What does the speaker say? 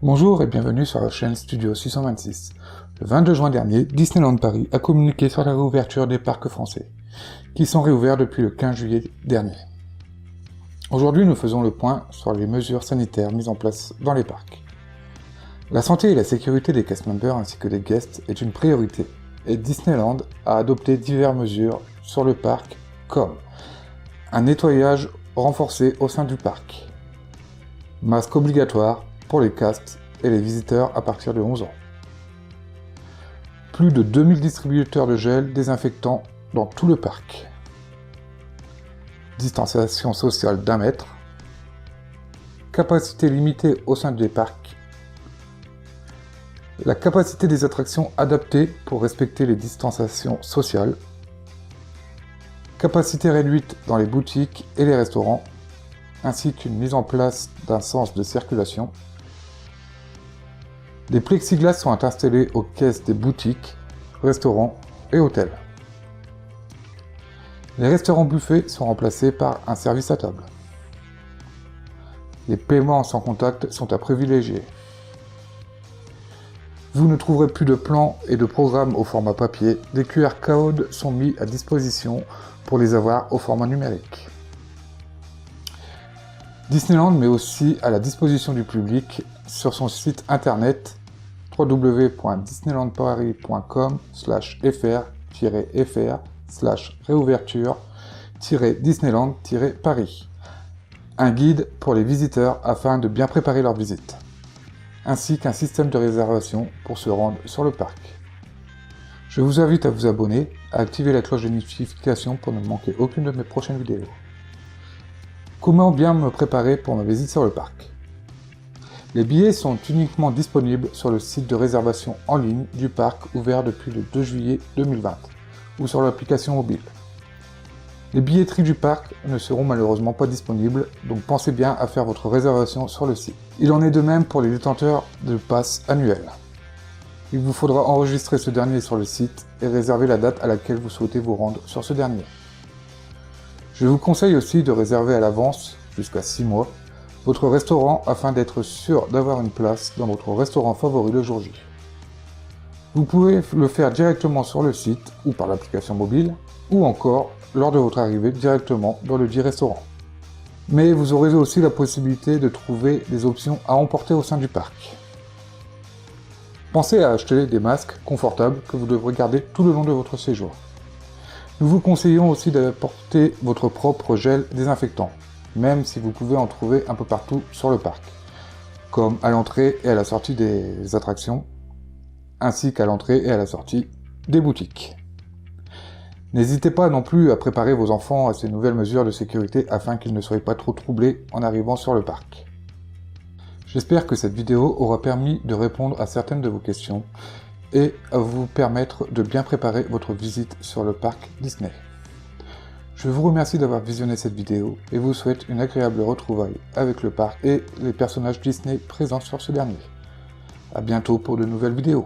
Bonjour et bienvenue sur la chaîne Studio 626. Le 22 juin dernier, Disneyland Paris a communiqué sur la réouverture des parcs français, qui sont réouverts depuis le 15 juillet dernier. Aujourd'hui, nous faisons le point sur les mesures sanitaires mises en place dans les parcs. La santé et la sécurité des cast members ainsi que des guests est une priorité, et Disneyland a adopté diverses mesures sur le parc, comme un nettoyage renforcé au sein du parc, masque obligatoire pour les casts et les visiteurs à partir de 11 ans. Plus de 2000 distributeurs de gel désinfectant dans tout le parc. Distanciation sociale d'1 mètre. Capacité limitée au sein des parcs. La capacité des attractions adaptée pour respecter les distanciations sociales. Capacité réduite dans les boutiques et les restaurants, ainsi qu'une mise en place d'un sens de circulation. Des plexiglas sont installés aux caisses des boutiques, restaurants et hôtels. Les restaurants buffets sont remplacés par un service à table. Les paiements sans contact sont à privilégier. Vous ne trouverez plus de plans et de programmes au format papier, des QR codes sont mis à disposition pour les avoir au format numérique. Disneyland met aussi à la disposition du public sur son site internet www.disneylandparis.com/fr/réouverture-disneyland-paris. Un guide pour les visiteurs afin de bien préparer leur visite, ainsi qu'un système de réservation pour se rendre sur le parc. Je vous invite à vous abonner, à activer la cloche de notification pour ne manquer aucune de mes prochaines vidéos. Comment bien me préparer pour ma visite sur le parc? Les billets sont uniquement disponibles sur le site de réservation en ligne du parc ouvert depuis le 2 juillet 2020 ou sur l'application mobile. Les billetteries du parc ne seront malheureusement pas disponibles, donc pensez bien à faire votre réservation sur le site. Il en est de même pour les détenteurs de pass annuels. Il vous faudra enregistrer ce dernier sur le site et réserver la date à laquelle vous souhaitez vous rendre sur ce dernier. Je vous conseille aussi de réserver à l'avance, jusqu'à 6 mois, votre restaurant afin d'être sûr d'avoir une place dans votre restaurant favori le jour J. Vous pouvez le faire directement sur le site ou par l'application mobile, ou encore lors de votre arrivée directement dans le dit restaurant. Mais vous aurez aussi la possibilité de trouver des options à emporter au sein du parc. Pensez à acheter des masques confortables que vous devrez garder tout le long de votre séjour. Nous vous conseillons aussi d'apporter votre propre gel désinfectant, même si vous pouvez en trouver un peu partout sur le parc, comme à l'entrée et à la sortie des attractions, ainsi qu'à l'entrée et à la sortie des boutiques. N'hésitez pas non plus à préparer vos enfants à ces nouvelles mesures de sécurité afin qu'ils ne soient pas trop troublés en arrivant sur le parc. J'espère que cette vidéo aura permis de répondre à certaines de vos questions et à vous permettre de bien préparer votre visite sur le parc Disney. Je vous remercie d'avoir visionné cette vidéo et vous souhaite une agréable retrouvaille avec le parc et les personnages Disney présents sur ce dernier. A bientôt pour de nouvelles vidéos.